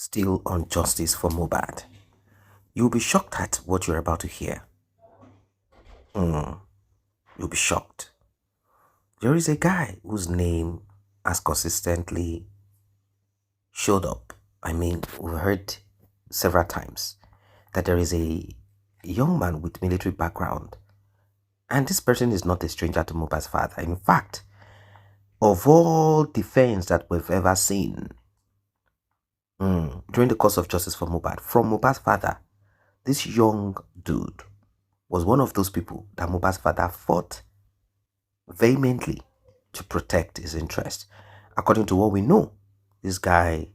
Still on justice for Mohbad. You'll be shocked at what you're about to hear. You'll be shocked. There is a guy whose name has consistently showed up. I mean, we've heard several times that there is a young man with military background, and this person is not a stranger to Mohbad's father. In fact, of all defense that we've ever seen during the course of justice for Mohbad, from Mohbad's father, this young dude was one of those people that Mohbad's father fought vehemently to protect his interest. According to what we know, this guy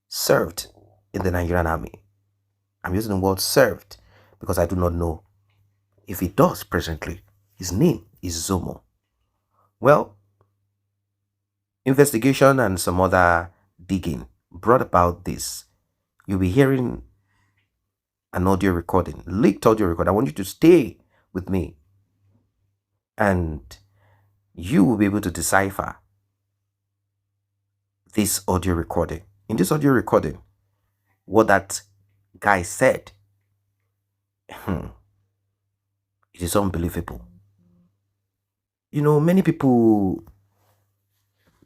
served in the Nigerian army. I'm using the word served because I do not know if he does presently. His name is Zomo. Well, investigation and some other digging brought about this. You'll be hearing an audio recording, leaked audio recording. I want you to stay with me and you will be able to decipher this audio recording. In this audio recording, what that guy said, it is unbelievable. You know, many people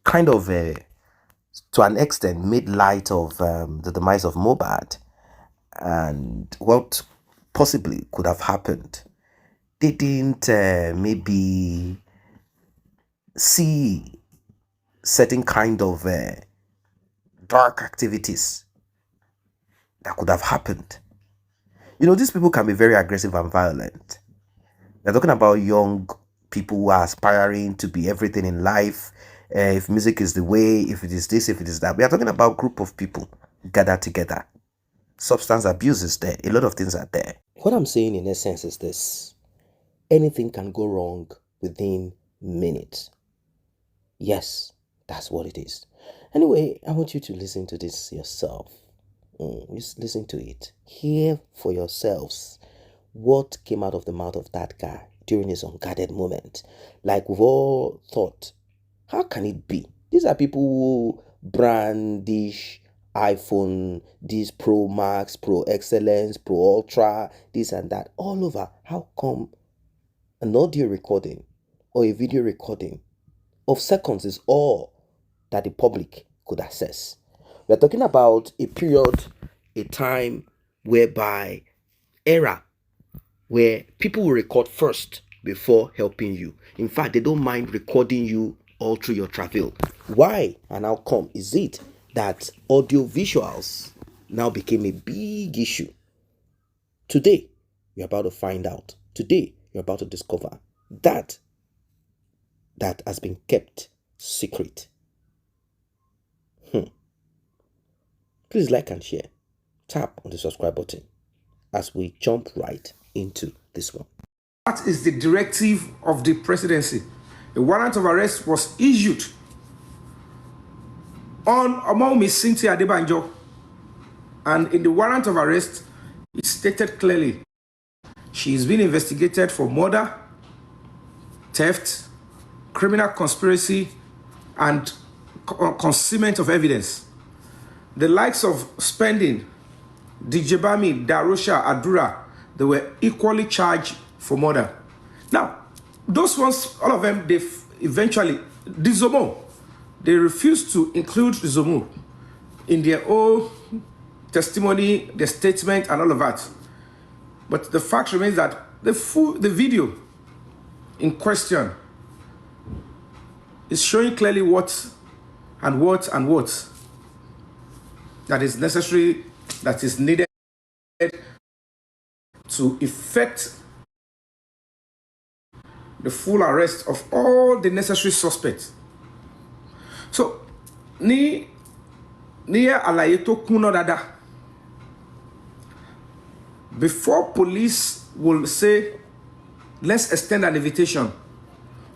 kind of, to an extent, made light of the demise of Mohbad and what possibly could have happened. They didn't maybe see certain kind of dark activities that could have happened. You know, these people can be very aggressive and violent. They're talking about young people who are aspiring to be everything in life. If music is the way, if it is this, if it is that. We are talking about a group of people gathered together. Substance abuse is there. A lot of things are there. What I'm saying in essence is this. Anything can go wrong within minutes. Yes, that's what it is. Anyway, I want you to listen to this yourself. Just listen to it. Hear for yourselves what came out of the mouth of that guy during his unguarded moment. Like we've all thought, how can it be? These are people who brandish iPhone, this Pro Max, Pro Excellence, Pro Ultra, this and that, all over. How come an audio recording or a video recording of seconds is all that the public could access? We're talking about a period, a time whereby era where people will record first before helping you. In fact, they don't mind recording you all through your travel. Why and how come is it that audio visuals now became a big issue? Today, you're about to find out. Today, you're about to discover that has been kept secret. Please like and share. Tap on the subscribe button as we jump right into this one. That is the directive of the presidency. A warrant of arrest was issued on Wunmi Cynthia Adebanjo, and in the warrant of arrest, it stated clearly she is being investigated for murder, theft, criminal conspiracy, and concealment of evidence. The likes of Spending, Dijebami, Darosha, Adura, they were equally charged for murder. Now, those ones, all of them, they eventually, the Zomo, they refused to include the Zomo in their own testimony, their statement, and all of that. But the fact remains that the video in question is showing clearly what that is necessary, that is needed to effect the full arrest of all the necessary suspects. So, ni àlàyé tó kúnná dáadáa. Before police will say, let's extend an invitation,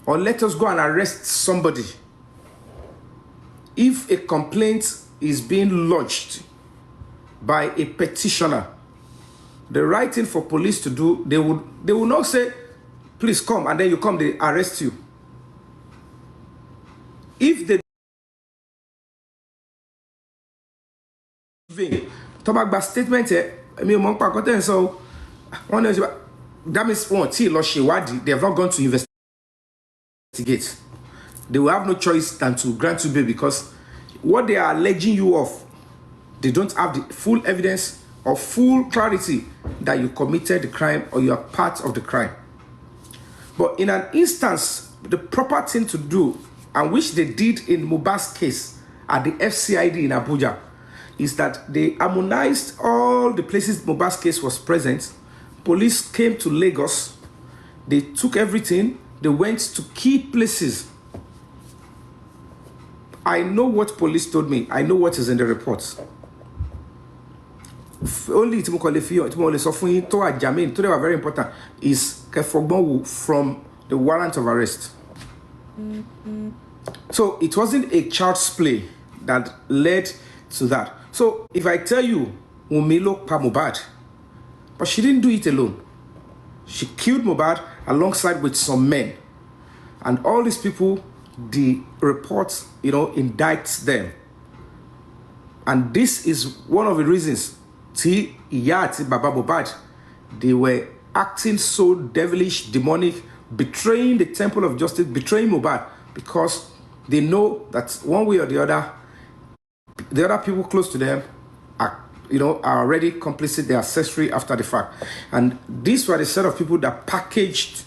or let us go and arrest somebody, if a complaint is being lodged by a petitioner, the right thing for police to do, they will not say, please come, and then you come, they arrest you. If they tó bá gba statement mi ò mọ̀ pa nǹkan tẹ́ ń sọ wọ́n ní that means wọ́n tí lọ ṣèwádìí they have not gone to investigate. They will have no choice than to grant you bail because what they are alleging you of, they don't have the full evidence or full clarity that you committed the crime or you are part of the crime. But in an instance, the proper thing to do, and which they did in Mohbad's case at the FCID in Abuja, is that they harmonized all the places Mohbad's case was present. Police came to Lagos, they took everything, they went to key places. I know what police told me. I know what is in the reports. Only to Jamin, they were very important, is from the warrant of arrest. So it wasn't a child's play that led to that. So if I tell you, Wunmi looked pa Mohbad, but she didn't do it alone. She killed Mohbad alongside with some men. And all these people, the reports, indicts them. And this is one of the reasons Baba Mohbad, they were acting so devilish, demonic, betraying the temple of justice, betraying Mohbad, because they know that one way or the other people close to them are already complicit, they are accessory after the fact. And these were the set of people that packaged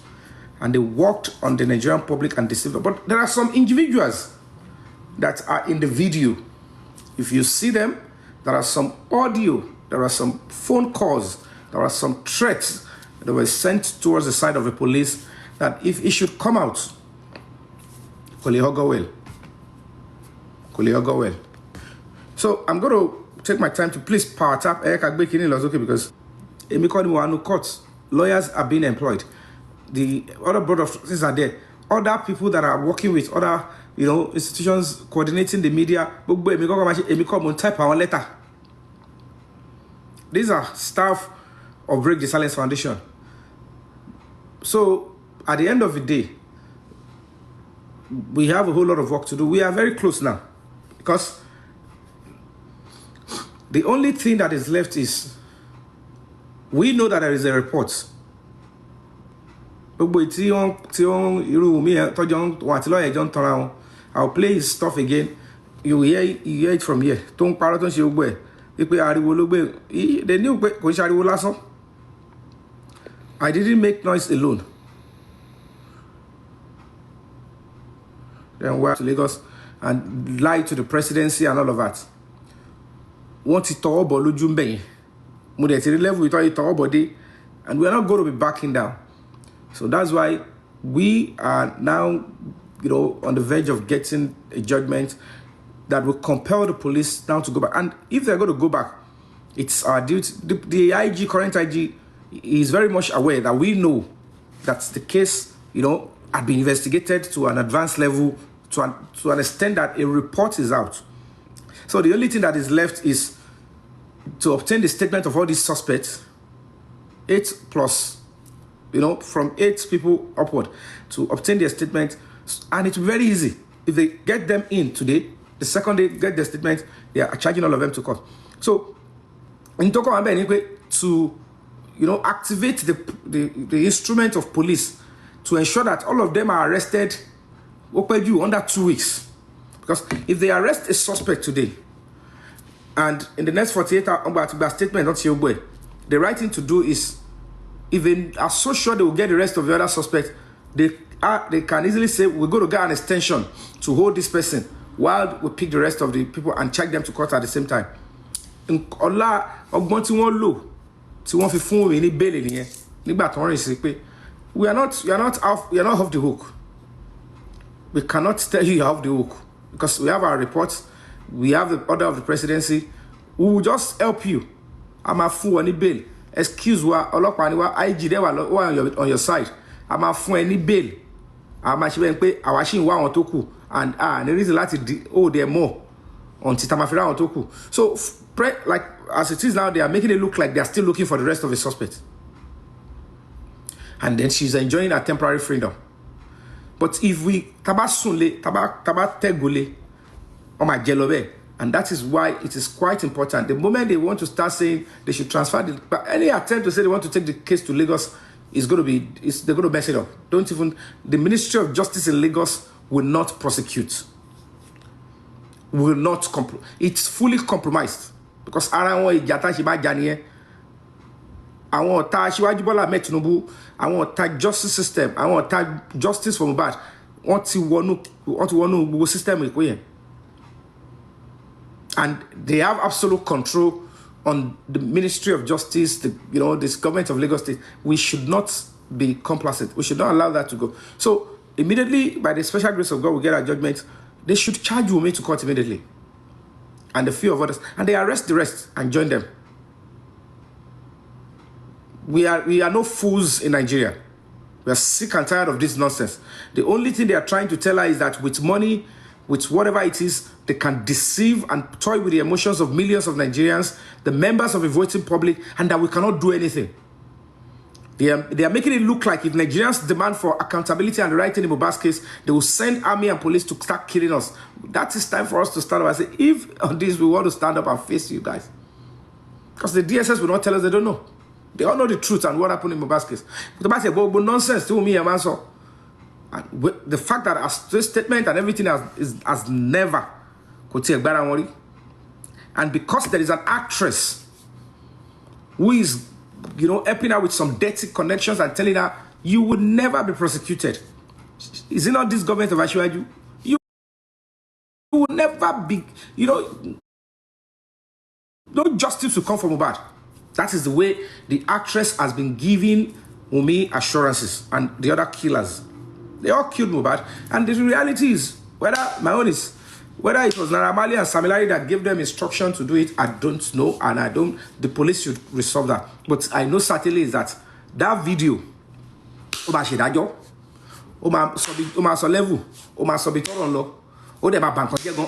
and they worked on the Nigerian public and deceived them. But there are some individuals that are in the video. If you see them, there are some audio, there are some phone calls, there are some threats that were sent towards the side of the police that if it should come out, so I'm going to take my time to please power tap because court lawyers are being employed. The other board of trustees are there. Other people that are working with other institutions coordinating the media. Type our letter. These are staff of Break the Silence Foundation. So at the end of the day, we have a whole lot of work to do. We are very close now because the only thing that is left is we know that there is a report. I'll play his stuff again. You hear it from here. They knew I didn't make noise alone. Then went to Lagos and lied to the presidency and all of that. Want it all but level we thought it all body, and we're not going to be backing down. So that's why we are now, on the verge of getting a judgment that will compel the police now to go back. And if they're going to go back, it's our duty. The IG, current IG, is very much aware that we know that the case, had been investigated to an advanced level to an extent that a report is out. So the only thing that is left is to obtain the statement of all these suspects, 8 plus, from 8 people upward, to obtain their statement. And it's very easy. If they get them in today, the second they get their statement, they are charging all of them to court. So, in Toko to activate the instrument of police to ensure that all of them are arrested under 2 weeks. Because if they arrest a suspect today, and in the next 48 hours, statement not your boy, the right thing to do is, if they are so sure they will get the rest of the other suspects, they can easily say, we're going to get an extension to hold this person while we pick the rest of the people and check them to court at the same time. We are not off the hook. We cannot tell you you're off the hook because we have our reports, we have the order of the presidency. We will just help you. I'm a fool any bail. Excuse me, IG there on your side. I'm a fool any bail. I'm actually pay our shin one or toku and the reason that they're more on Titamafira or toku. So like as it is now, they are making it look like they are still looking for the rest of the suspects. And then she's enjoying her temporary freedom. But if we tabasunle, tabategule, or my jelobe, And that is why it is quite important. The moment they want to start saying they should transfer any attempt to say they want to take the case to Lagos is going to be, they're going to mess it up. Don't even, the Ministry of Justice in Lagos will not prosecute. Will not, it's fully compromised. Because àwọn ìjàta ṣe bá jà nìyẹn. Àwọn ọ̀tá Aṣíwájú Bọ́lá Ahmed Tinubu, àwọn ọ̀tá justice system, àwọn ọ̀tá justice for Mohbad, wọ́n ti wọnú gbogbo system Èkó yẹn. And they have absolute control on the Ministry of Justice, this government of Lagos State. We should not be complacent. We should not allow that to go. So immediately, by the special grace of God, we get our judgment. They should charge Wunmi to court immediately. And a few of others. And they arrest the rest and join them. We are no fools in Nigeria. We are sick and tired of this nonsense. The only thing they are trying to tell us is that with money, with whatever it is, they can deceive and toy with the emotions of millions of Nigerians, the members of the voting public, and that we cannot do anything. They are making it look like if Nigerians demand for accountability and the right thing in Mohbad's case, they will send army and police to start killing us. That is time for us to stand up and say, if on this we want to stand up and face you guys. Because the DSS will not tell us they don't know. They all know the truth and what happened in Mohbad's case. But nonsense to me, man. So, and the fact that this statement and everything has never could take better money. And because there is an actress who is, helping her with some dirty connections and telling her, you will never be prosecuted. Is it not this government of Aṣíwájú? You will never be, no justice will come from Mohbad. That is the way the actress has been giving Wunmi assurances and the other killers. They all killed Mohbad. And the reality is, whether it was Naira Marley and Samilari that gave them instruction to do it, I don't know. And the police should resolve that. But I know certainly is that video,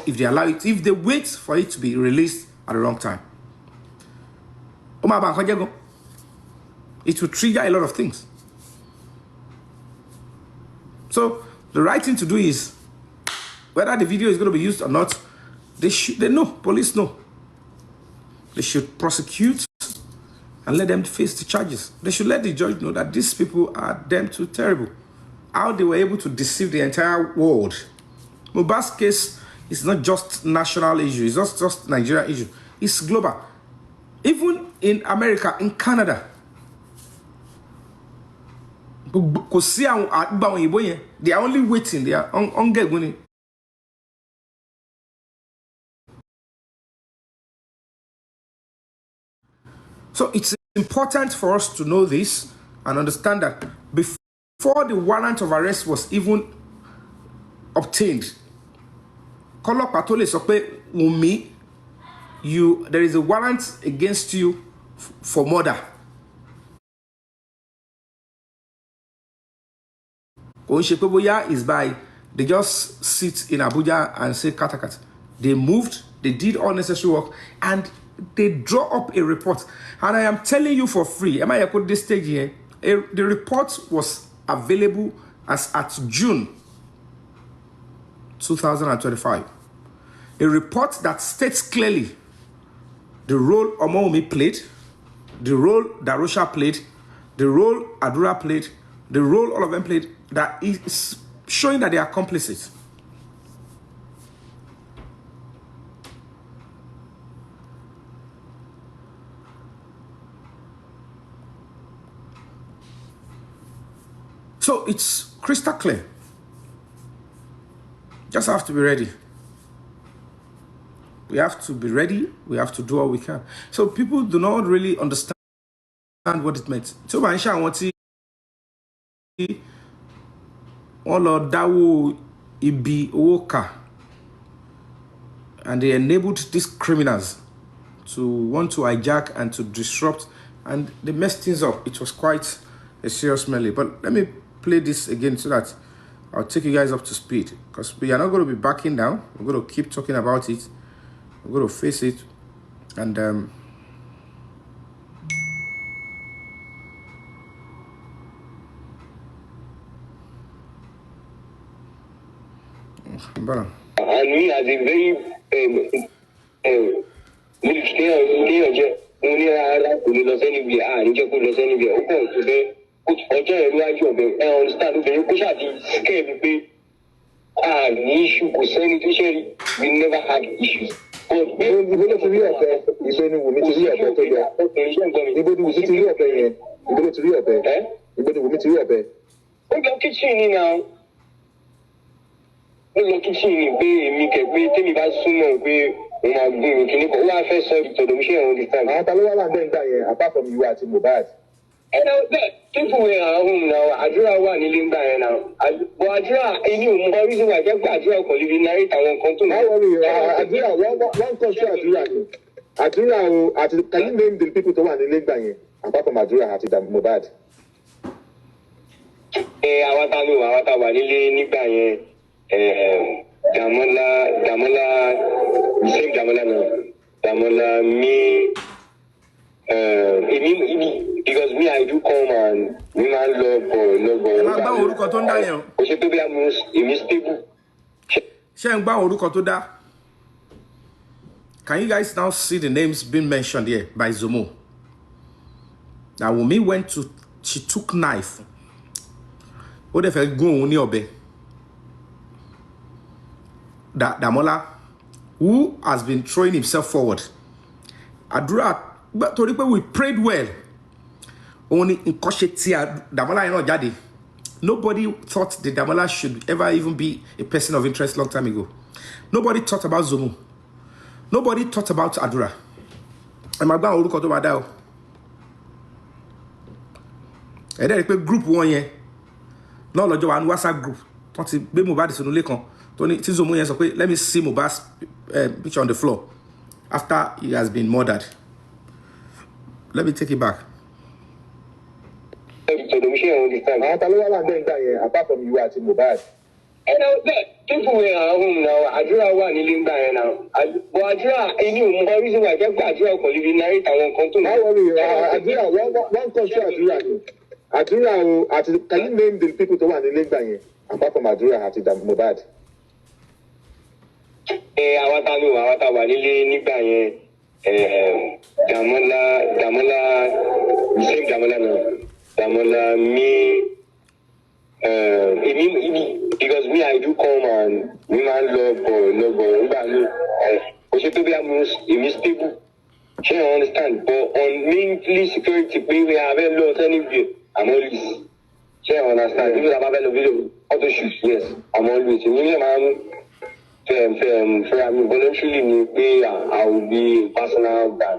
if they allow it, if they wait for it to be released at the wrong time, it will trigger a lot of things. So the right thing to do is, whether the video is going to be used or not, they know, police know. They should prosecute and let them face the charges. They should let the judge know that these people are damn too terrible. How they were able to deceive the entire world. Mohbad's case is not just national issue, it's not just Nigeria issue, it's global. Even in America, in Canada, they are only waiting, they are on getting. So it's important for us to know this and understand that before the warrant of arrest was even obtained, Wunmi, there is a warrant against you for murder. Is by they just sit in Abuja and say katakat. They moved, they did all necessary work, and they draw up a report. And I am telling you for free, am I put this stage here? The report was available as at June 2025. A report that states clearly the role Wunmi played, the role Darusha played, the role Adura played, the role all of them played, that is showing that they are complicit. So it's crystal clear. Just have to be ready. We have to be ready. We have to do all we can. So people do not really understand what it meant. So Manisha wanted all of Dawo Ibi Oka, and they enabled these criminals to want to hijack and to disrupt, and they messed things up. It was quite a serious melee. But let me play this again so that I'll take you guys up to speed, because we are not going to be backing down. We're going to keep talking about it. We're going to face it, and And we, as a very ní lọ sẹ́ni bí níjẹ́ kó lọ sẹ́ni bí ó kàn tó bẹ́ẹ̀ ọjọ́ ẹ̀rú ayé ọ̀bẹ understand obìnrin kó ṣáàtì scare mi pé ní issue kò sẹ́ni tó ṣe rí we never had issues. Ibo ló ti rí ọ̀bẹ? Ibo ni Wunmi ti rí ọ̀bẹ tó yẹ? Ibo ni Wunmi ti rí ọ̀bẹ yẹn? Ibo ló ti rí ọ̀bẹ? Ibo ni Wunmi ti rí ọ̀bẹ? Ó lọ kitchen ni náà. Ó lọ kitchen ni pé èmi kẹ̀ pé tèmi bá súnmọ́ pé òun máa gún mi kìíní kan ó wá fẹ́ sọ ìtọ̀dọ̀ mi ṣe ẹ̀rọ this time. Àwọn ta ló wà láǹbẹ̀ ń gbà yẹn apart from you àti Mohbad? People were at home now. Àdúrà wà nílé ń gbà yẹn náà. But àdúrà èmi ò mọ reason why jẹ́ pé àdúrà kò lè fi narrate àwọn nǹkan tó. Báwo ni àdúrà wọ́n kọ́ sí àdúrà ni? Àdúrà o àti can you name the people tó wà nílé ń gbà yẹn apart from àdúrà àti Mohbad? Àwa ta wà nílé nígbà yẹn. Damola, the same Damola now. Damola, me, because me, I do come and me man love boy. Ẹ máa gbá orúkọ tó ń dá yẹn. Kò ṣe pé bí I'm stable. Ṣé ń gbá orúkọ tó dá? Can you guys now see the names being mentioned here by Zomo? Now Wunmi she took knife. Ó dẹ̀ fẹ́ gún òun ní ọ̀bẹ. Damola, who has been throwing himself forward. Àdúrà, torí pé we prayed well. Only in Damola not jáde. Nobody thought that Damola should ever even be a person of interest long time ago. Nobody thought about Zomo. Nobody thought about Àdúrà. And my brother orúkọ tó máa dá o. Ẹ dẹ̀ rí pé group wọn yẹn náà lọ́jọ́ wa ní WhatsApp group wọ́n ti gbé Mohbad sínú ilé kan. Tony Zomo yẹn sọ pé let me see Mohbad's picture on the floor after he has been murdered. Let me take it back. Àwọn ta ló wà láǹbẹ̀ ń gbà yẹn apart from you àti Mohbad? People were at home now. Àdúrà wà nílé ń gbà yẹn náà. But àdúrà èmi ò mọ reason why jẹ́ pé àdúrà kò lè fi narrate àwọn nǹkan tó. Báwo ni àdúrà wọ́n kọ́ sí àdúrà ni? Àdúrà o àti can you name the people tó wà nílé ń gbà yẹn apart from àdúrà àti Mohbad? Àwa ta wà nílé nígbà yẹn. Damola, the same Damola now. Damola, me, because me, I do come and me man love boy. Kò ṣe pé bí I'm stable. She understand. But on mainly security, we have a lot anyway. I'm always. She understand. Even if I have a video, auto shoot, yes, I'm always. Voluntarily, I will be personal guy.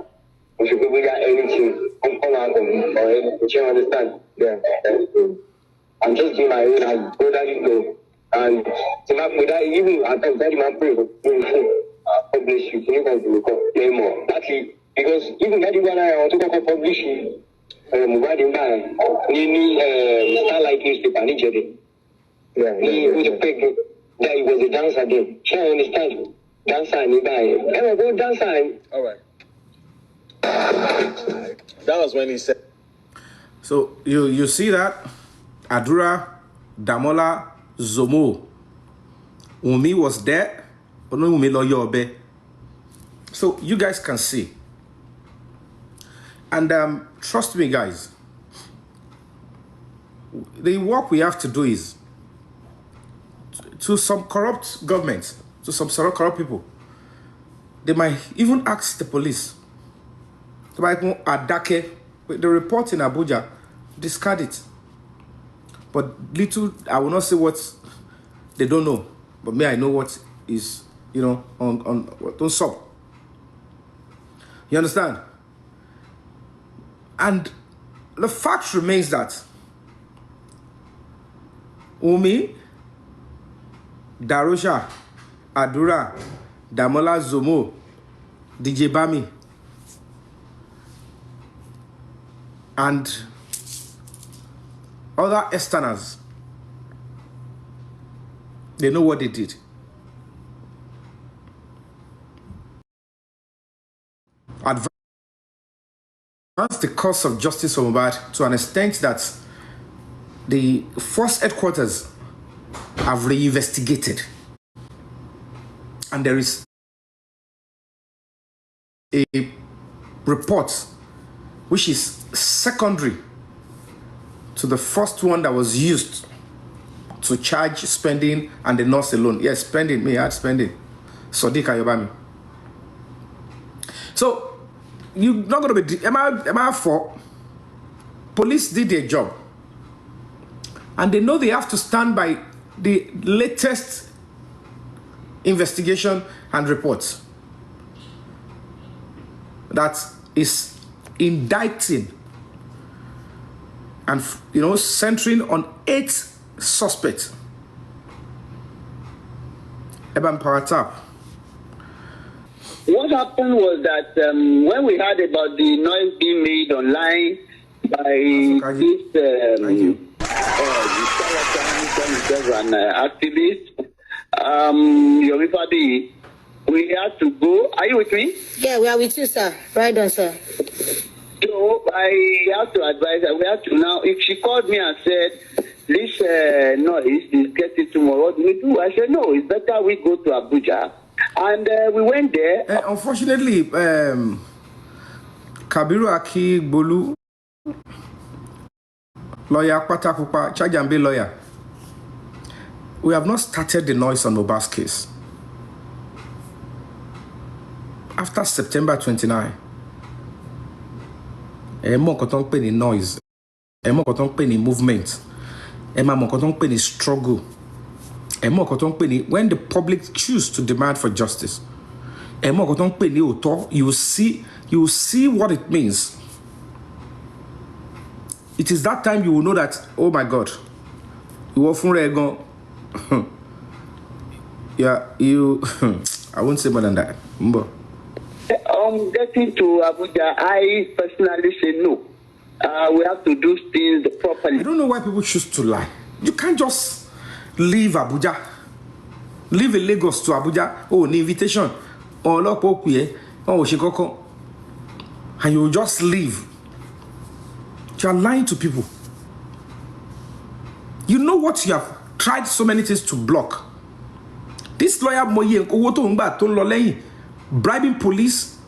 We should we got anything. Come out of it or anything. You understand? Yeah. I'm just doing my own as go that you know. And with that, even at times that man pray, God bless you. You guys will come play more. That's it. Because even that one I want to go publish you. Mohbad in man. Starlight newspaper. Yeah. That he was a dancer then. She understand. Dancer and go dancer. All right. That was when he said. So you see that Àdúrà, Damola, Zomo, Wunmi was there. Wunmi lọ yọ ọ̀bẹ. So you guys can see. And trust me, guys. The work we have to do is to some corrupt governments, to some corrupt people. They might even ask the police. They might go Adake. The report in Abuja, discard it. But little, I will not say what they don't know. But me, I know what is, don't stop. You understand? And the fact remains that Wunmi, Darosha, Àdúrà, Damola, Zomo, DJ Bami, and other externals, they know what they did. Advance the cause of justice for Mohbad to an extent that the force headquarters have reinvestigated, and there is a report which is secondary to the first one that was used to charge spending and the nurse alone. Yes, spending, me add spending. Sadiq Ayobami. So, you're not going to be... Am I for? Police did their job. And they know they have to stand by the latest investigation and reports that is indicting and, centering on 8 suspects. Eban Paratap. What happened was that when we heard about the noise being made online by this an activist, Yorifadi, we had to go. Are you with me? Yeah, we are with you, sir. Right on, sir. So I have to advise her. We have to now. If she called me and said, "This noise is getting tomorrow," what do we do? I said, "No, it's better we go to Abuja." And we went there. Unfortunately, Kabiru Aki Bolu, lawyer Patakupa, charge and bail lawyer, we have not started the noise on Mohbad's case. After September 29, mo kotong pe ni noise, mo kotong pe ni movement, mo kotong pe ni struggle, mo kotong pe ni when the public choose to demand for justice, mo kotong pe ni oto, you will see what it means. It is that time you will know that, oh my God, you often go. Yeah, you. I won't say more than that. Getting to Abuja, I personally say no. We have to do things properly. I don't know why people choose to lie. You can't just leave Abuja, leave a Lagos to Abuja. Oh, an invitation. Oh, look, oh, Shikoko, and you just leave. You are lying to people. You know what you have tried so many things to block. This lawyer bribing police,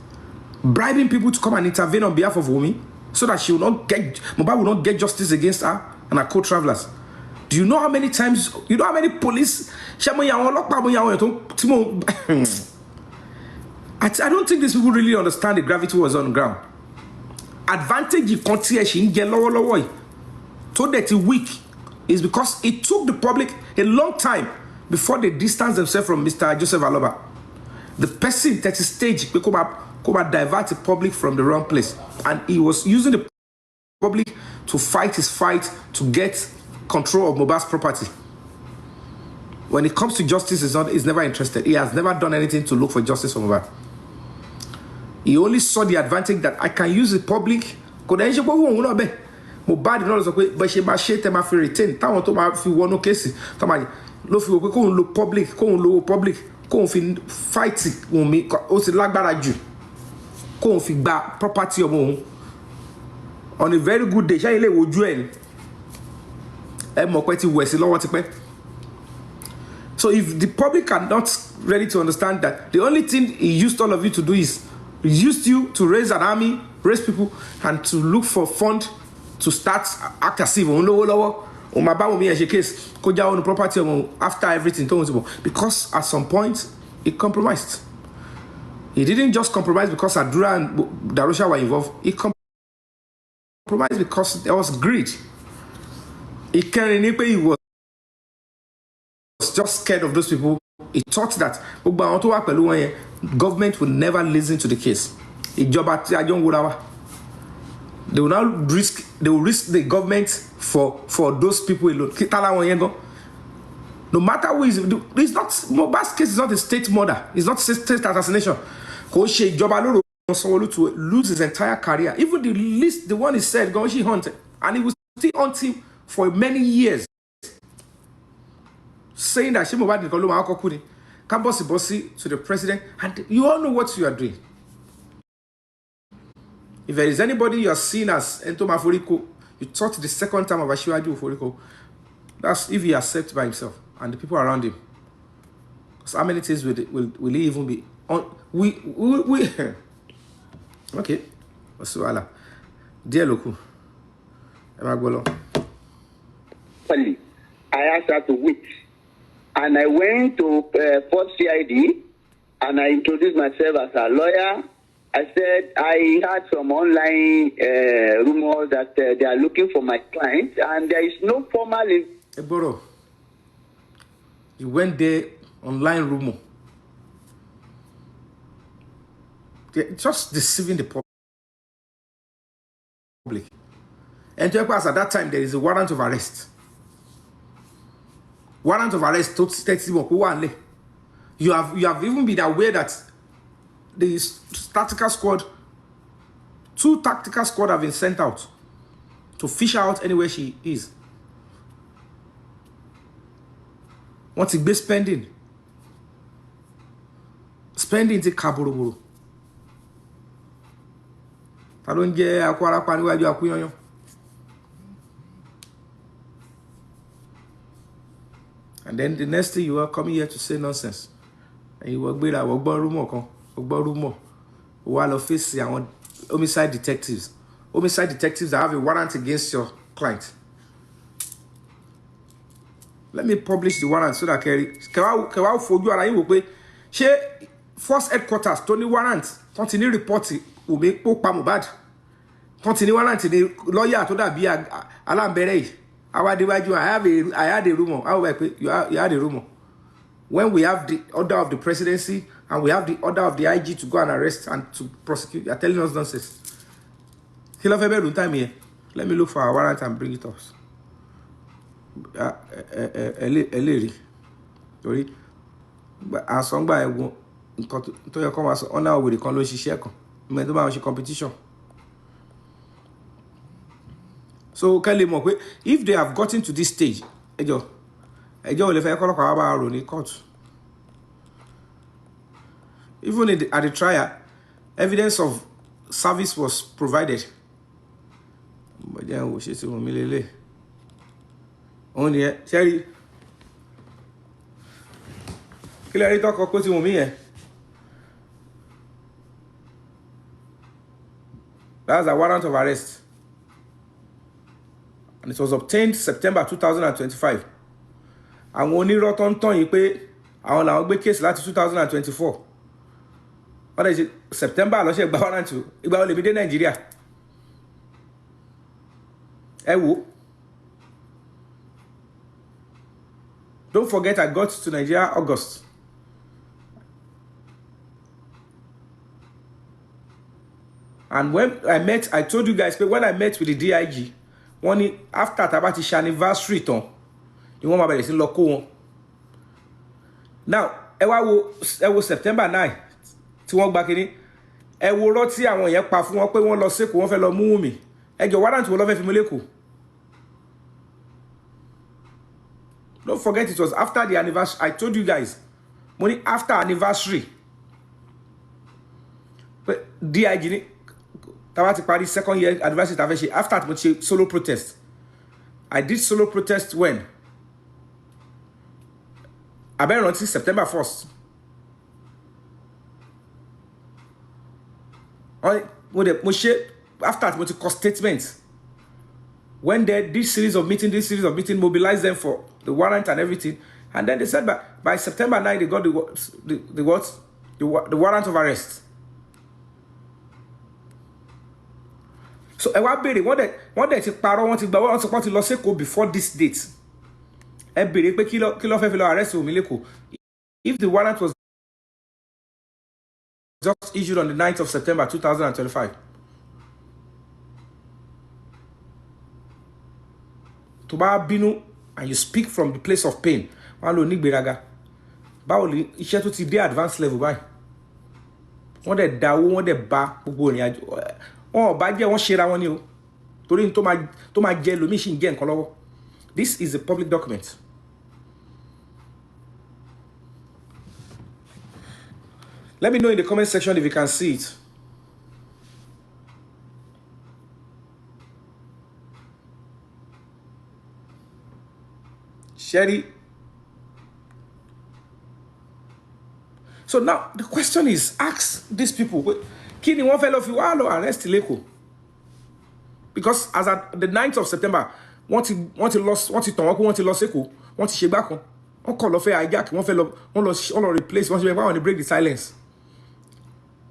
bribing people to come and intervene on behalf of Wunmi so that Mohbad will not get justice against her and her co-travelers. Do you know how many times, how many police? I don't think these people really understand the gravity was on the ground. Advantage you can't see she get lower so that weak is because it took the public a long time before they distanced themselves from Mr. Joseph Aloba. The person that is stage come up divert the public from the wrong place, and he was using the public to fight his fight to get control of Mohbad's property. When it comes to justice, he's never interested. He has never done anything to look for justice for Mohbad. He only saw the advantage that I can use the public. Mohbad not also but she machete ma fi retain. Táwọn tó ma fi wọnú case. Tó ma ló fi wò pé kóun lo public, kóun fi fight Wunmi, ó sì lágbára jù. Kóun fi gba property ọmọ òun. On a very good day, ṣé ilé wojú ẹ̀ ni. Ẹ mọ̀ pé ti wẹ̀ sí lọ́wọ́ ti pẹ́. So if the public are not ready to understand that, the only thing he used all of you to do is he used you to raise an army, raise people, and to look for fund to start act as if case property after everything. Because at some point he compromised. He didn't just compromise because Adura and Darusha were involved. He compromised because there was greed. He was just scared of those people. He thought that government would never listen to the case. They will now risk the government for those people alone. No matter who is, it's not Mohbad's case is not a state murder. It's not state assassination. To lose his entire career. Even the one he said, she hunted, and he was still hunting for many years, saying that she Mohbad can bossy to the president, and you all know what you are doing. If there is anybody you are seen as Entoma Foriko, you thought the second time of Ashiwaju Foriko, that's if he accepts by himself and the people around him. Because how many things will he even be on? We okay. Dear Loku. Emagolo. I asked her to wait. And I went to Port CID and I introduced myself as a lawyer. I said I had some online rumors that they are looking for my client and there is no formal... Eboro, you went there, online rumor. They're just deceiving the public. And to us at that time, there is a warrant of arrest. Warrant of arrest. You have even been aware that the tactical squad, 2 tactical squad have been sent out to fish her out anywhere she is. What's it be spending? Spending the kaburuburu. I don't get akwara paniwa ju akuyanyan. And then the next thing you are coming here to say nonsense. And you work with our rumor. While of face homicide detectives. Homicide detectives that have a warrant against your client. Let me publish the warrant so that can I for you and I will pay. She force headquarters, Tony warrant, continue reporting will make Mohbad. Continue warrant the lawyer to that be Alan Bere. I had a rumor. You had a rumor. When we have the order of the presidency and we have the order of the IG to go and arrest and to prosecute, you are telling us nonsense. Time here. Let me look for our warrant and bring it us. Sorry. But as song by to your come as honor with the conlo share competition. So if they have gotten to this stage, ejo le fe kolo kwa ba ro ni court. Even at the trial, evidence of service was provided. But then we should see only Sherry. Clearly talk about Wunmi. That's a warrant of arrest. And it was obtained September 2025. And when you wrote on you pay our case last 2024. What is it? September, I lost a warrant to about the Nigeria. Don't forget, I got to Nigeria August. And when I met, I told you guys, but when I met with the DIG, after Tabati's anniversary, you want my local. Now, it was September 9th. To walk back in it. I will not see I want your path. One pay one loss, sick, one fellow Wunmi. And your warrant will love Fimuleko. Don't forget, it was after the anniversary. I told you guys, money after anniversary. But DIG, Tabati Party second year anniversary after solo protest. I did solo protest when? I better until September 1st. After the cost statements, when they did this series of meeting, mobilized them for the warrant and everything, and then they said by September 9 they got the warrant of arrest. So I want to lose before this date. If the warrant was just issued on the 9th of September 2025. To ba binu and you speak from the place of pain. Wan lo ni gberaga. Báwo ni iṣẹ́ tó ti dé advanced level báyìí. Wọ́n dẹ̀ dáwó, wọ́n dẹ̀ bá gbogbo ìrìn àjò. Wọ́n bá jẹ́ wọ́n ṣera wọn ni o. Torí tó máa jẹ́ lómi ṣì ń jẹ́ nǹkan lọ́wọ́. This is a public document. Let me know in the comment section if you can see it. Sherry. So now the question is, ask these people, kí ni wọ́n fẹ́ lọ fi wá lọ arrest Leko? because as at the 9th of September, want to lost, want to lost Eko, want to shake back on call of hijack, one replace, want to break the silence.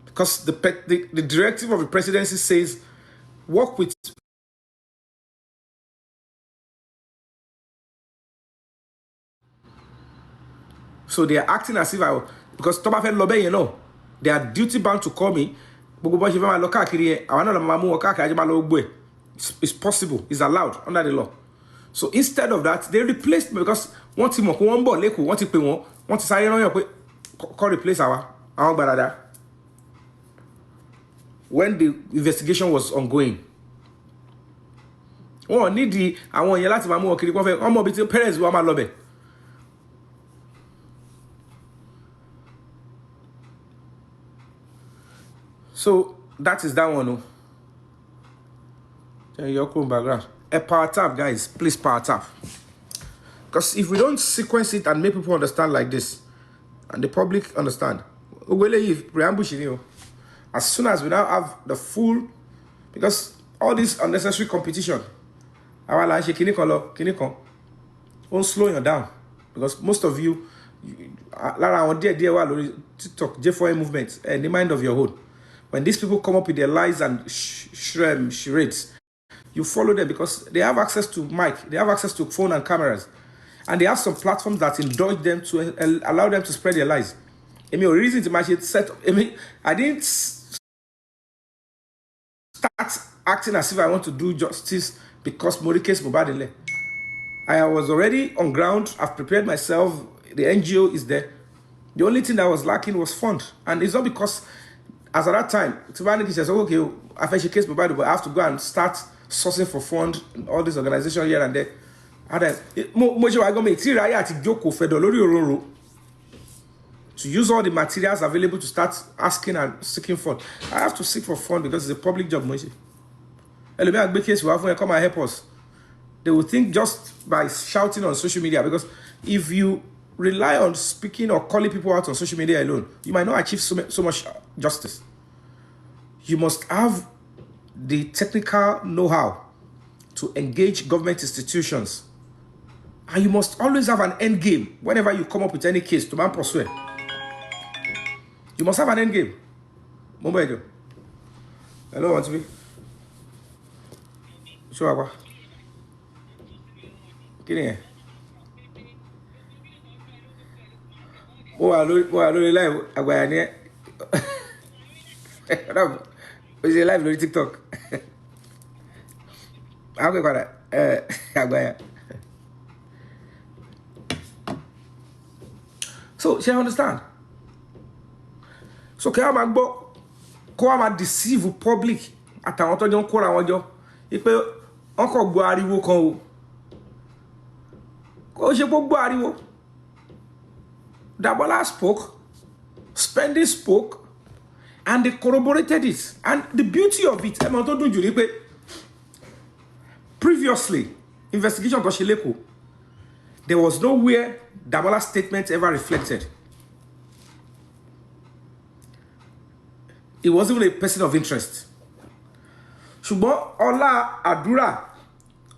Because the directive of the presidency says work with so they are acting as if because Toba Fed Lobe, you know, they are duty bound to call me. It's possible, it's allowed under the law. So instead of that, they replaced me because one team of one ball, want to pay one, want to say, call replace our barada. When the investigation was ongoing. Oh, need the I want you to mamu okiri konfe omo bi ti parents wa ma lobe. So that is that one. Your background. A power tap, guys. Please power tap. Because if we don't sequence it and make people understand like this, and the public understand, as soon as we now have the full, because all this unnecessary competition, our life won't slow you down. Because most of you, TikTok, J4A movement, and the mind of your own. When these people come up with their lies and charades, you follow them because they have access to mic, they have access to phone and cameras, and they have some platforms that indulge them to allow them to spread their lies. I mean, reason to match it set. I didn't start acting as if I want to do justice because Morike's Mohbad. I was already on ground. I've prepared myself. The NGO is there. The only thing that was lacking was fund, and it's not because, as at that time, Tibaniki says, "Okay, I finish case Mohbad, but I have to go and start sourcing for fund in all these organizations here and there." To use all the materials available to start asking and seeking fund. I have to seek for fund because it's a public job. Come and help us. They will think just by shouting on social media, because if you rely on speaking or calling people out on social media alone, you might not achieve so much justice. You must have the technical know-how to engage government institutions. And you must always have an end game whenever you come up with any case to man persuade. You must have an end game. Mohbad. Hello, want to be? Sure. Get in. Oh, I don't live. I'm going to is it live on TikTok? I'm going to So, she understand. So, can I deceive the public at a time to call on you? If Uncle Guari will come, Dabola spoke, Spendy spoke, and they corroborated it. And the beauty of it, previously, investigation of Toshileko, there was nowhere Dabola's statement ever reflected. He wasn't even a person of interest. Ṣùgbọ́n Ọlá Àdúrà,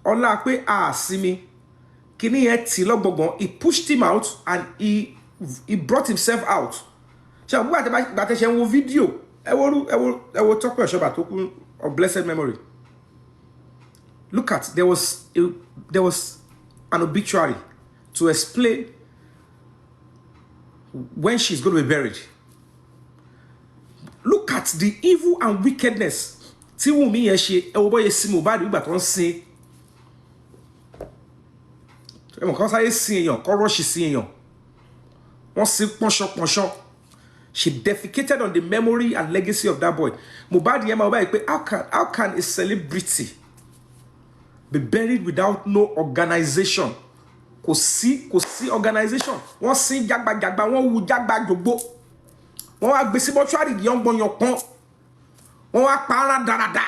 Ọlá pé Simi, kini ti lọ́gbọ̀gbọ̀n, he pushed him out and he brought himself out. So we got a video. I will talk about of blessed memory. Look at there was an obituary to explain when she's going to be buried. Look at the evil and wickedness. Tí Wunmi yẹn ṣe Mohbad ìgbà tó ń sin. Kan sáyé sin èèyàn, kan rush sin èèyàn. Wọ́n sin pọ́nṣọ́pọ́nṣọ́. She defecated on the memory and legacy of that boy. Mohbad yẹn máa báyìí pé how can a celebrity be buried without no organization? Kò sí organization. Wọ́n sin jágbajàgba, wọ́n wu jágba gbogbo. Wọ́n wá gbé sí mọ́ṣúárì yọ̀ngbọ̀nyọ̀pọ̀n. Wọ́n wá para dáradá.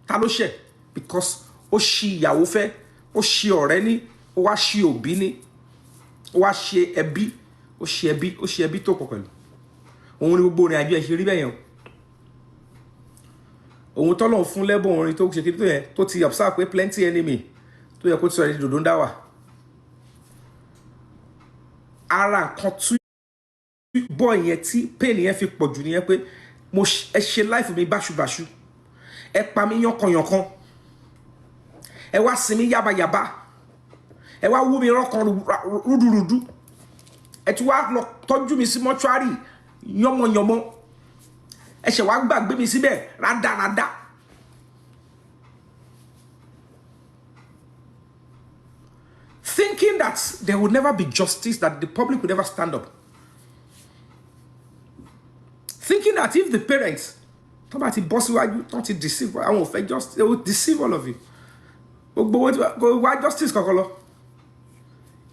Ta ló ṣe? Because ó ṣì ìyàwó fẹ́, ó ṣì ọ̀rẹ́ ní, ó wá ṣì òbí ní, ó wá ṣe ẹbí, ó ṣe ẹbí tó pọ̀ pẹ̀lú. Òun ni gbogbo orin àjọ ẹ̀ ṣe rí bẹ́yẹn o. òun tọ́lọ̀ fún lẹ́bùn orin tó ṣe kí tó yẹn tó ti observe pé plenty enemy tó yẹ kó ti sọ ẹni dòdó ń dá wà. Ara nǹkan tú bọ́ yẹn tí pain yẹn fi pọ̀ jù nìyẹn pé ẹ ṣe life mi báṣubàṣu, ẹ pa mí yánkanyànkan, ẹ wá sinmi yábayàbá, ẹ wá wú mi rọ́kan rúdurùdu, ẹ tún wá lọ tọ́jú mi sí mọ́ṣúárì yánmọ́yánmọ́, ẹ ṣe wá gbàgbé mi síbẹ̀ rádaràdá. Thinking that there will never be justice, that the public will never stand up. Thinking that if the parents don't deceive, I won't fake justice, they will deceive all of you. Why justice?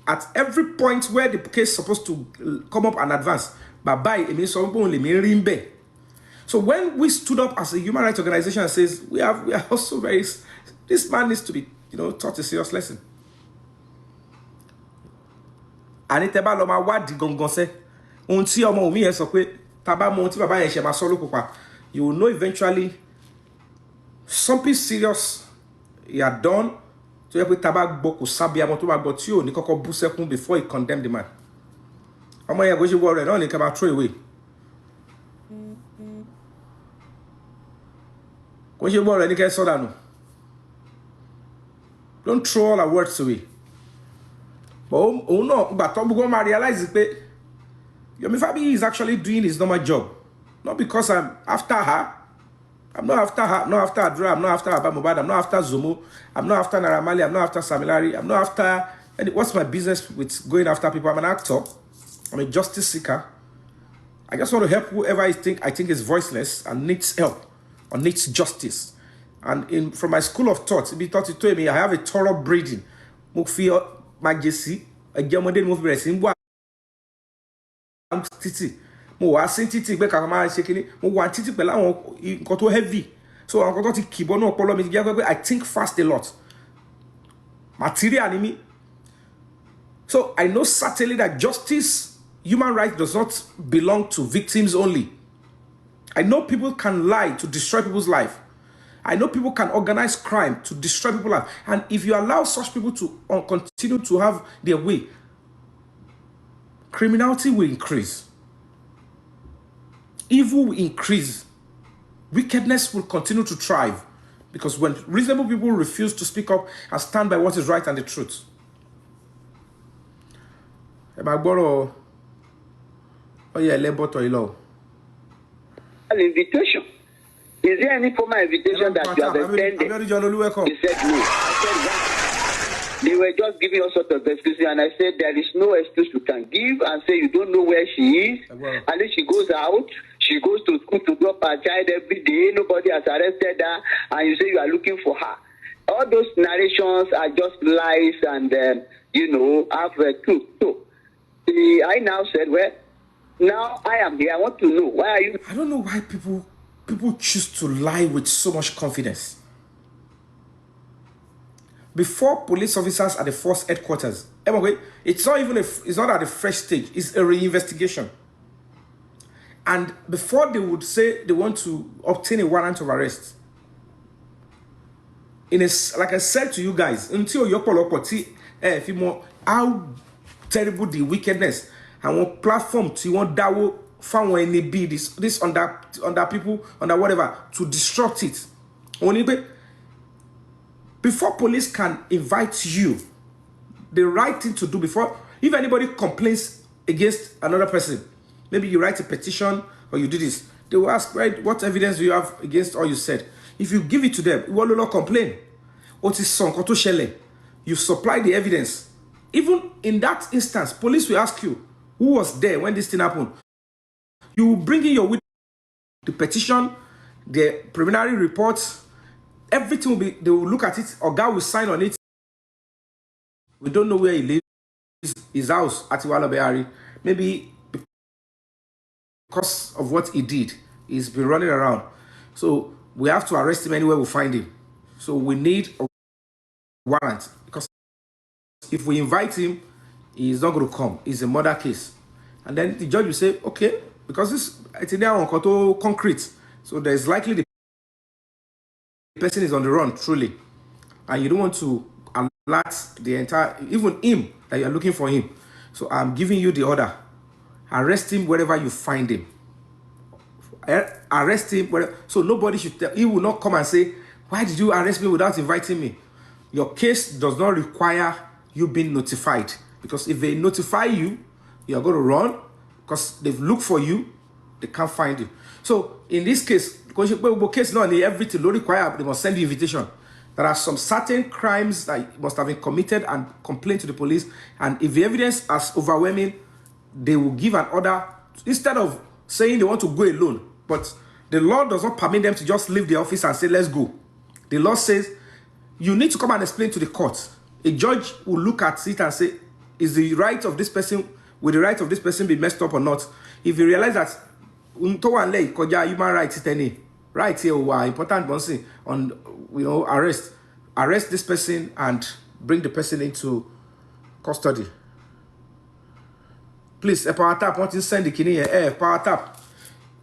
At every point where the case is supposed to come up and advance, so when we stood up as a human rights organization and says we are also very, this man needs to be taught a serious lesson. And it about my word gongonse unti ọmọ Wunmi yẹn sọ pé taba mo unti baba yẹn ṣe ma sọ lokopa, you will know eventually something serious he had done. So you put taba gbọ́ kò sabi amo tó ma gbọ́ tí ó ní kọ́kọ́ bú sẹ́kún before he condemned the man. Ọmọ yẹn go ṣe wo re náà ní ká ma throw away. Go ṣe wo re ní ká sọ dànù. Don't throw all our words away. But oh no, but Tom Bugoma realizes that Yomi Fabi is actually doing his normal job. Not because I'm after her. I'm not after her, not after Adra, I'm not after Mohbad, I'm not after Zomo, I'm not after Naramali, I'm not after Samilari, I'm not after what's my business with going after people? I'm an actor, I'm a justice seeker. I just want to help whoever I think is voiceless and needs help or needs justice. And from my school of thought, it taught to me I have a thorough breeding. Majesty, a German move in titi. Mo wa sin titi pe ka ma se kini. Mo wa titi pẹ̀lú àwọn nǹkan tó heavy. So àwọn nǹkan tó ti kìbọnú ọpọlọ mi jẹ́ pé I think fast a lot. Material ni mi. So I know certainly that justice, human rights does not belong to victims only. I know people can lie to destroy people's life. I know people can organize crime to destroy people's life. And if you allow such people to continue to have their way, criminality will increase. Evil will increase. Wickedness will continue to thrive. Because when reasonable people refuse to speak up and stand by what is right and the truth. An invitation. Is there any formal invitation that you have extended? He said no. I said, they were just giving all sorts of excuses, and I said there is no excuse you can give and say you don't know where she is. And then she goes out, she goes to school to drop her child every day, nobody has arrested her, and you say you are looking for her. All those narrations are just lies and, have truth. So I now said, well, now I am here. I want to know, why are you... I don't know why people choose to lie with so much confidence. Before police officers at the force headquarters, it's not at the fresh stage, it's a reinvestigation. And before they would say they want to obtain a warrant of arrest, like I said to you guys, until how terrible the wickedness and what platform to want that found when they be this under people, under whatever, to disrupt it. Only before police can invite you, the right thing to do before, if anybody complains against another person, maybe you write a petition or you do this, they will ask, right, what evidence do you have against all you said? If you give it to them, you will not complain. You supply the evidence. Even in that instance, police will ask you, who was there when this thing happened? You will bring in your witness, the petition, the preliminary reports, everything will be, they will look at it, or God will sign on it. We don't know where he lives, his house at Iwala Behari. Maybe because of what he did, he's been running around. So we have to arrest him anywhere we find him. So we need a warrant, because if we invite him, he's not going to come. It's a murder case. And then the judge will say, okay, because it's now on concrete, so there's likely the person is on the run truly, and you don't want to alert the entire, even him, that you are looking for him. So I'm giving you the order. Arrest him wherever you find him. Arrest him so nobody should tell. He will not come and say, why did you arrest me without inviting me? Your case does not require you being notified, because if they notify you, you are going to run, because they've looked for you, they can't find you. So in this case, because case not everything don't require, they must send you invitation. There are some certain crimes that must have been committed and complained to the police, and if the evidence is overwhelming, they will give an order instead of saying they want to go alone. But the law does not permit them to just leave the office and say, let's go. The law says you need to come and explain to the court. A judge will look at it and say, is the right of this person, will the right of this person be messed up or not? If you realize that human rights right here were important on arrest this person and bring the person into custody. Please, a power tap. Want to send the kidney here? Power tap.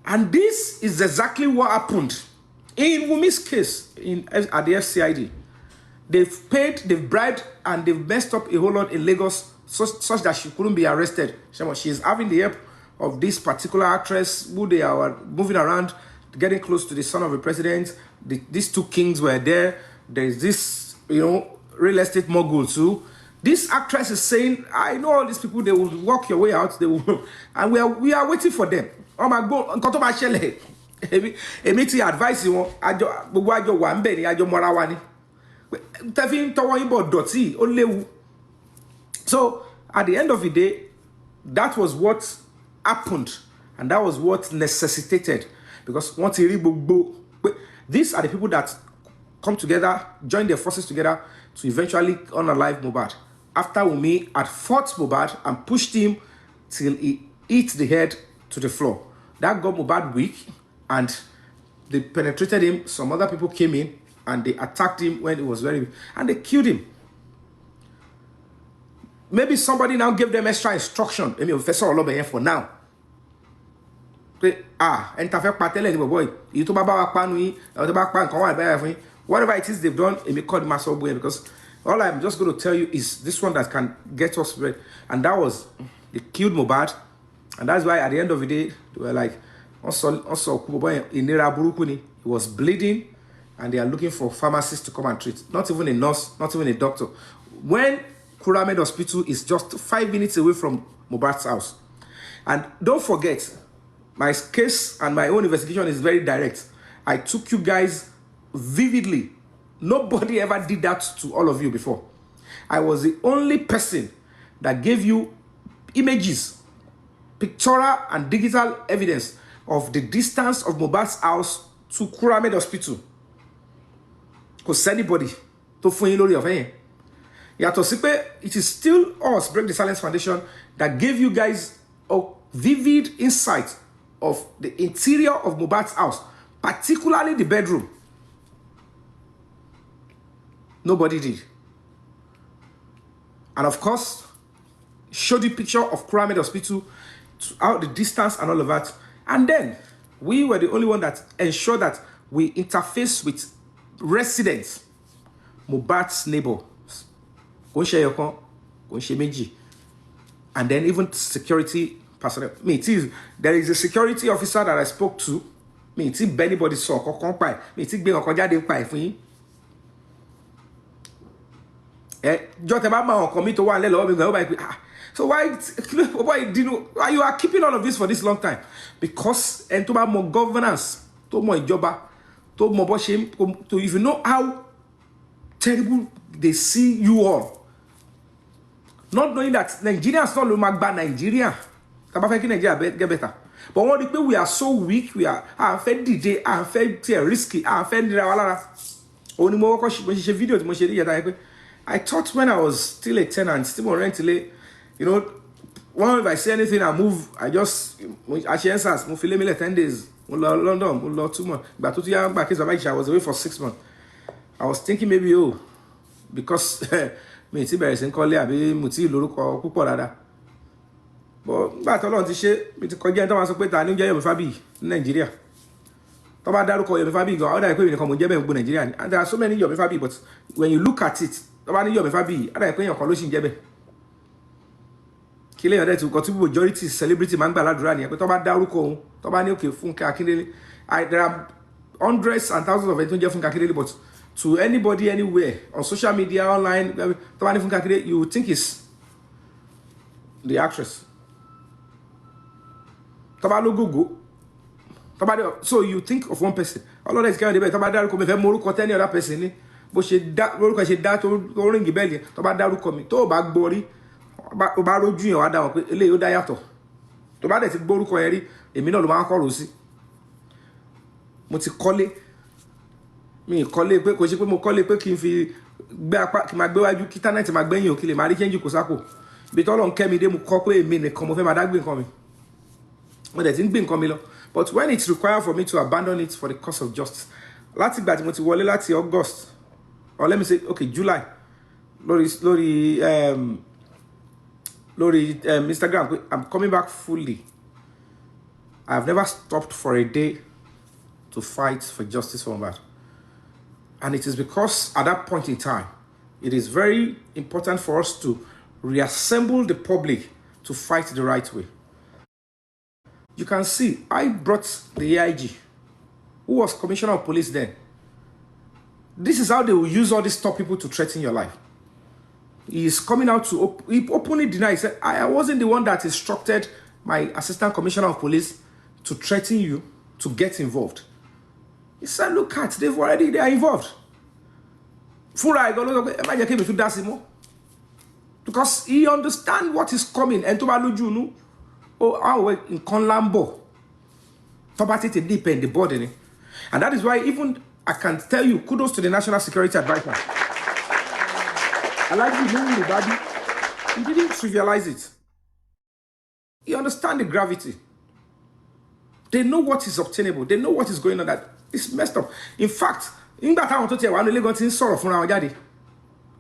And this is exactly what happened in Wunmi's case at the FCID. They've paid, they've bribed, and they've messed up a whole lot in Lagos such that she couldn't be arrested. She's having the help of this particular actress who they are moving around, getting close to the son of the president. These two kings were there. There's this, real estate mogul too. This actress is saying, I know all these people, they will walk your way out, they will, and we are waiting for them. Oh my God, nǹkan tó máa ṣẹlẹ̀. Èmi ti advice wọn, gbogbo àjọ wà ńbẹ̀ ni, àjọ mọ́ra wa ni. Tẹ́fí ń tọwọ́ yín bọ̀ dọ̀tí, ó léwu. So at the end of the day, that was what happened, and that was what necessitated, because wọ́n ti rí gbogbo. These are the people that come together, join their forces together to eventually unalive Mohbad. After Wunmi had fought Mohbad and pushed him till he hit the head to the floor. That got Mohbad weak, and they penetrated him. Some other people came in and they attacked him when it was very weak, and they killed him. Maybe somebody now gave them extra instruction. Maybe Professor Olobe for now. Whatever it is they've done, it may call massive way, because all I'm just going to tell you is this one that can get us ready. And that was, they killed Mohbad. And that's why at the end of the day, they were like, he was bleeding, and they are looking for pharmacists to come and treat. Not even a nurse, not even a doctor. When Kuramed Hospital is just 5 minutes away from Mohbad's house. And don't forget, my case and my own investigation is very direct. I took you guys vividly. Nobody ever did that to all of you before. I was the only person that gave you images, pictorial and digital evidence of the distance of Mohbad's house to Kuramed Hospital. Because anybody to find lórí ọ̀fẹ́ yẹn. It is still us, Break the Silence Foundation, that gave you guys a vivid insight of the interior of Mohbad's house, particularly the bedroom. Nobody did. And of course, showed the picture of Kuramed Hospital, out the distance and all of that. And then we were the only one that ensured that we interface with residents, Mohbad's neighbors, and then even security personnel. There is a security officer that I spoke to. Anybody saw so why you are keeping all of this for this long time? Because and to more governance, to more job, to more shame, to if you know how terrible they see you all. Not knowing that Nigerians not look back Nigeria. Nigeria get better. But what the people we are so weak, we are fed DJ, fed risky, fed only more video. I thought when I was still a tenant, still renting, one if I say anything, I move. I just I move 10 days. London, 2 months. But I was away for 6 months. I was thinking maybe because me in Korea, muti lórúkọ púpọ̀ dáadáa. But Ọlọ́run ti ṣe mi ti kọjá ẹni tó máa sọ pé ta ni ó jẹ́ Yorùbá bí ní Nàìjíríà. tó bá dárúkọ Yomi Fabiyi gan, ó dà pé èmi nìkan mo jẹ́ bẹ́ẹ̀ gbogbo Nàìjíríà ni, and there are so many Yomi Fabiyi, but when you look at it, tó bá ní Yomi Fabiyi, ó dà pé èèyàn kan ló sì ń jẹ́ bẹ́ẹ̀. Kí lèèyàn dẹ̀ tí nǹkan tí majority celebrity máa ń gbà ládùúrà nìyẹn, pé tó bá dárúkọ òun, tó bá ní òkè Fúnkẹ́ Akíndélé, there are hundreds and thousands of it tó ń jẹ́ Fúnkẹ́ Akíndélé, but to anybody anywhere on social media, online, tó bá ní Fúnkẹ́ Akíndélé, you think it's the actress. Tó bá lógógó, tó bá dé, so you think of one person. All of that is kind of debate. Tó bá dárúkọ mi fẹ́ mọ orúkọ tẹ́ni other person ní, bó ṣe dá lórúkọ ṣe dá tó ríngì bẹ́ẹ̀lì, tó bá dárúkọ mi, tó bá gbọ́ rí, ó bá rójú yẹn wá dáwọn pé eléyìí ó dá yàtọ̀. Tó bá dẹ̀ ti gbọ́ orúkọ yẹn rí, èmi náà ló máa ń kọ̀rọ̀ sí. Mo ti kọ́lé, mi kọ́lé pé kò ṣe pé mo kọ́lé pé kí n fi gbé apá kí máa gbé wájú kí tánẹ̀tì máa gbẹ́yìn òkè lè máa rí change kò sápò. Ibi tí Ọlọ́run kẹ́ mi dé mo kọ́ pé èmi nìkan mo fẹ́ máa dá gbé nǹkan mi. Mo dẹ̀ ti ń gbé nǹkan mi lọ. But when it's required for me to abandon it for the cause of justice, láti ìgbà tí mo ti wọlé láti August, or let me say, okay, July, lórí Instagram, I'm coming back fully. I've never stopped for a day to fight for justice for Mohbad. And it is because at that point in time, it is very important for us to reassemble the public to fight the right way. You can see, I brought the AIG, who was Commissioner of Police then. This is how they will use all these top people to threaten your life. He is coming out to he openly deny. He said, I wasn't the one that instructed my Assistant Commissioner of Police to threaten you to get involved. He said, look at, they are involved. Because he understands what is coming. And to Balujunu, oh, in Conlambo, Tobatite deep in the body. And that is why even I can tell you, kudos to the National Security Advisor. I like you knowing the body. He didn't trivialize it. He understands the gravity. They know what is obtainable. They know what is going on. That it's messed up. In fact, in that time,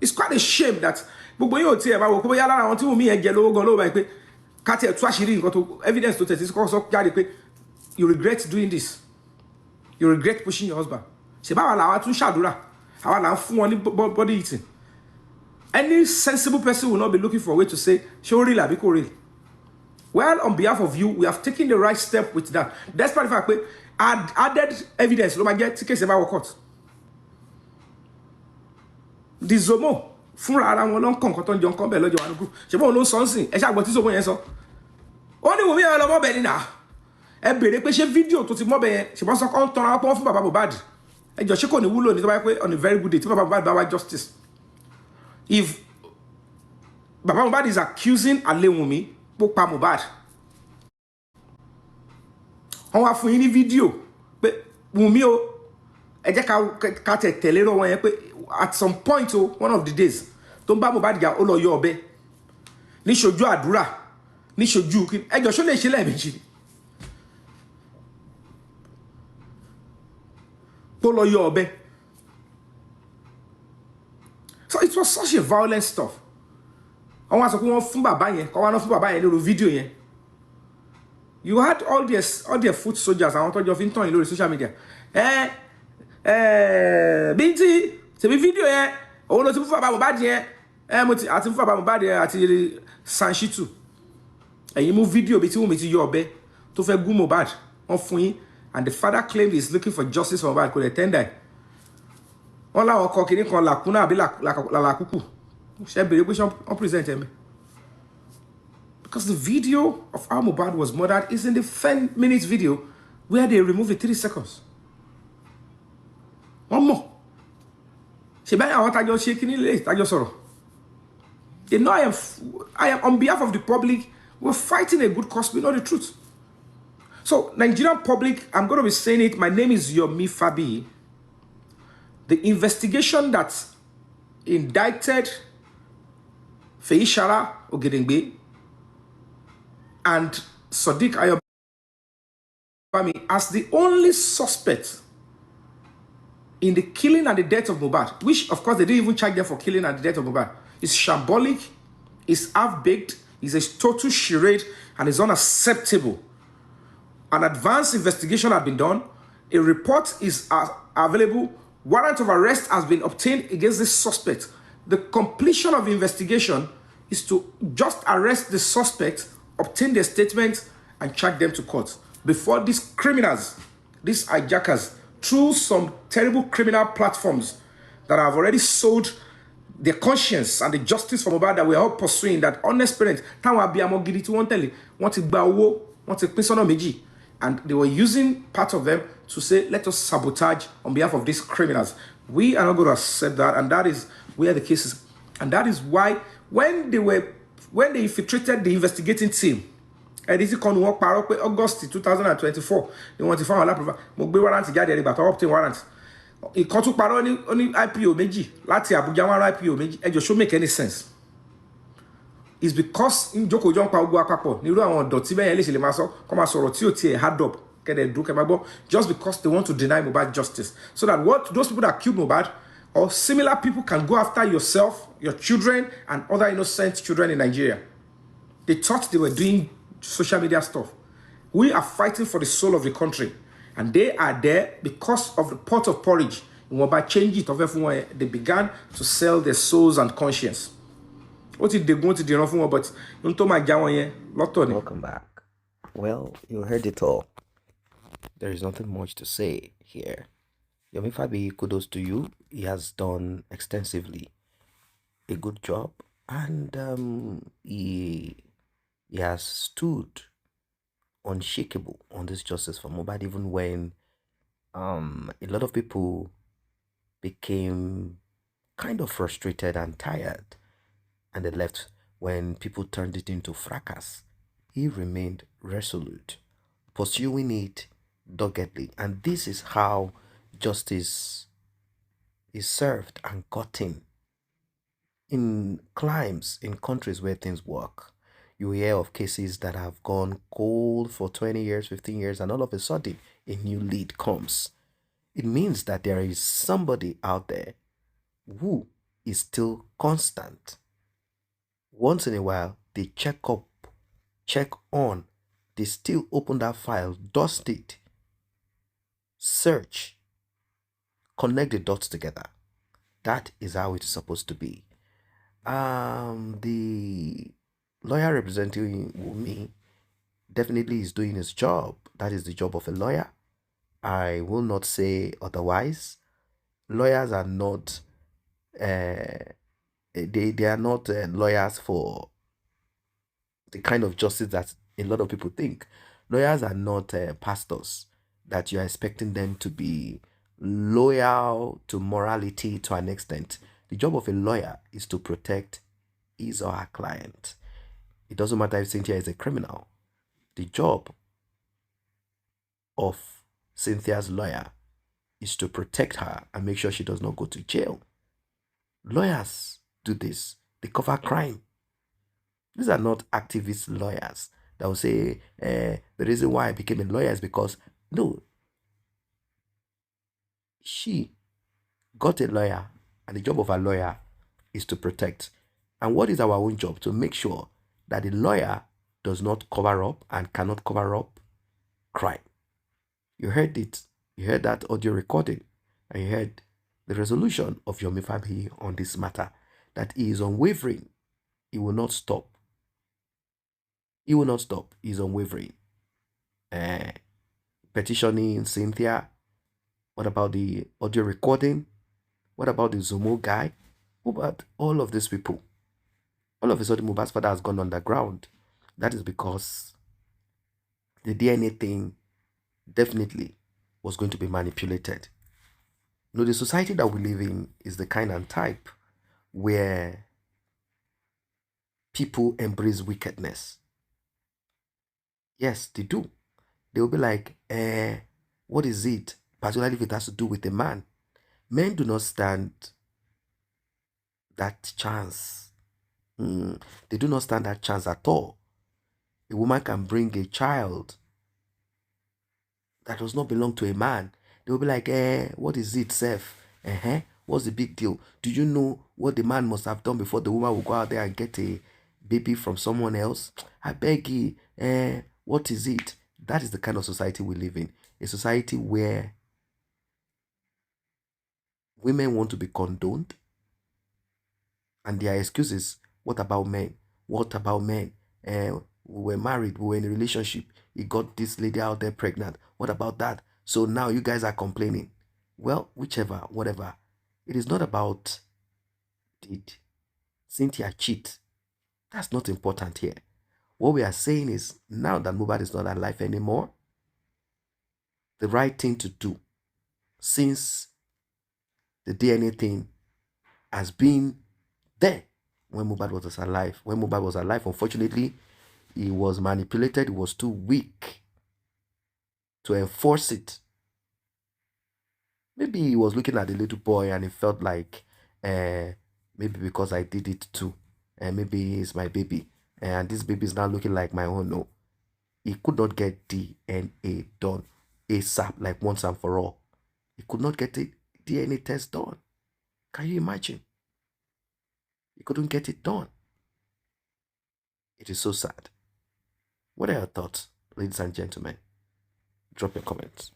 it's quite a shame that evidence to you regret doing this. You regret pushing your husband. Body eating. Any sensible person will not be looking for a way to say, well, on behalf of you, we have taken the right step with that. Despite the fact that added evidence, get tickets about court. The Zomo, only video to she wants to turn up for Baba Mohbad. And just on a very good day, Baba justice. If Baba Mohbad is accusing Wunmi, Popa Mohbad, on va fún yín video pé Wunmi o ẹ jẹ́ ká tẹ̀lé ro wọ́n yẹn pé at some point one of the days tó ń bá Mohbad jà ó lọ yọ ọ̀bẹ ní ṣojú àdúrà ní ṣojú kí ẹ jọ ṣó lè ṣe lẹ́ẹ̀mejì tó lọ yọ ọ̀bẹ. So it was such a violent stuff. I want to go fún bàbá yẹn, ko wa no fún bàbá yẹn lórí video yẹn. You had all their foot soldiers àwọn tó jọ fi ń tàn lórí social media. Binti, ṣe bí video yẹn, òun ló ti fún bàbá Mohbad yẹn. Mo ti àti fún bàbá Mohbad yẹn àti Sanshitu. Ẹ̀yin mú video bí tí Wunmi ti yọ ọ̀bẹ tó fẹ́ gún Mohbad, wọ́n fún yín, and the father claimed he's looking for justice for Mohbad, kò lè tender. Wọ́n láwọn kọ kìíní kan làkúnà àbí làkúkù. Ṣé bèrè pé ṣé present me? Because the video of how Mohbad was murdered is in the 10-minute video where they removed the 3 seconds. One more. Ṣé báyìí àwọn tájọ ṣe kíní lè tájọ sọ̀rọ̀. They know I am on behalf of the public. We're fighting a good cause. We know the truth. So Nigerian public, I'm going to be saying it. My name is Yomi Fabiyi. The investigation that indicted Feishara Ogedengbe and Sadiq Ayobami as the only suspect in the killing and the death of Mohbad, which of course they didn't even charge them for killing and the death of Mohbad, is shambolic, is half-baked, is a total charade, and is unacceptable. An advanced investigation had been done. A report is available. Warrant of arrest has been obtained against this suspect. The completion of the investigation is to just arrest the suspect, obtain their statement, and charge them to court. Before these criminals, these hijackers, through some terrible criminal platforms that have already sold their conscience and the justice for Mohbad that we are all pursuing, that honest parents, táwọn abiyamọ gidi tí wọ́n tẹ̀lé, wọ́n ti gba owó, wọ́n ti pín sọ́nà méjì, and they were using part of them to say, let us sabotage on behalf of these criminals. We are not going to accept that, and that is where the case is. And that is why when they infiltrated the investigating team, ẹ̀dí kan ni wọ́n parọ́ pé August 2024 ni wọ́n ti fáwọn alápòfà mo gbé warrant jáde ẹ̀rí gbàtọ́ obtain warrant ìkan tún parọ́ ní IPO méjì láti Abuja wọn ra IPO méjì ẹjọ́ show make any sense. It's because ìjókòó jọ ń pa ogun àpapọ̀ nírú àwọn ọ̀dọ́ tí bẹ́ẹ̀ yẹn lè ṣe lè máa sọ kọ́ máa sọ̀rọ̀ tí ò tiẹ̀ hard up kẹ́dẹ̀ dùn kẹ́ máa gbọ́ just because they want to deny Mohbad justice, so that what those people that killed Mohbad or similar people can go after yourself, your children, and other innocent children in Nigeria. They thought they were doing social media stuff. We are fighting for the soul of the country, and they are there because of the pot of porridge. By change it of everyone, they began to sell their souls and conscience. What did they go to the enough? But welcome back. Well, you heard it all. There is nothing much to say here. Yomi Fabi, kudos to you. He has done extensively a good job, and he has stood unshakable on this justice for Mohbad, even when a lot of people became kind of frustrated and tired and they left when people turned it into fracas. He remained resolute, pursuing it doggedly, and this is how justice is served and gotten in climes in countries where things work. You hear of cases that have gone cold for 20 years, 15 years, and all of a sudden a new lead comes. It means that there is somebody out there who is still constant. Once in a while, they check up, check on, they still open that file, dust it, search, connect the dots together. That is how it is supposed to be. The lawyer representing Wunmi definitely is doing his job. That is the job of a lawyer. I will not say otherwise. Lawyers are not they are not lawyers for the kind of justice that a lot of people think. Lawyers are not pastors that you are expecting them to be loyal to morality to an extent. The job of a lawyer is to protect his or her client. It doesn't matter if Cynthia is a criminal. The job of Cynthia's lawyer is to protect her and make sure she does not go to jail. Lawyers do this. They cover crime. These are not activist lawyers that will say, the reason why I became a lawyer is because, no. She got a lawyer, and the job of a lawyer is to protect. And what is our own job? To make sure that the lawyer does not cover up and cannot cover up crime. You heard it. You heard that audio recording. And you heard the resolution of Yomi Fabi on this matter. That he is unwavering. He will not stop. He will not stop. He is unwavering. Petitioning Cynthia. What about the audio recording? What about the Zomo guy? What about all of these people? All of a sudden, Mohbad's father has gone underground. That is because the DNA thing definitely was going to be manipulated. You know, the society that we live in is the kind and type where people embrace wickedness. Yes, they do. They will be like, what is it? Particularly if it has to do with a man. Men do not stand that chance. They do not stand that chance at all. A woman can bring a child that does not belong to a man. They will be like, what is it, Seth? What's the big deal? Do you know what the man must have done before the woman will go out there and get a baby from someone else? I beg you, what is it? That is the kind of society we live in. A society where women want to be condoned, and their excuses, what about men? What about men? We were married, we were in a relationship, he got this lady out there pregnant. What about that? So now you guys are complaining. Well, whichever, whatever. It is not about did Cynthia cheat. That's not important here. What we are saying is now that Mohbad is not alive anymore, the right thing to do, since the DNA thing has been there when Mohbad was alive. When Mohbad was alive, unfortunately, he was manipulated. He was too weak to enforce it. Maybe he was looking at the little boy and he felt like, maybe because I did it too, and maybe it's my baby, and this baby is now looking like my own. No, he could not get DNA done ASAP, like once and for all. He could not get the DNA test done. Can you imagine? He couldn't get it done. It is so sad. What are your thoughts, ladies and gentlemen? Drop your comments.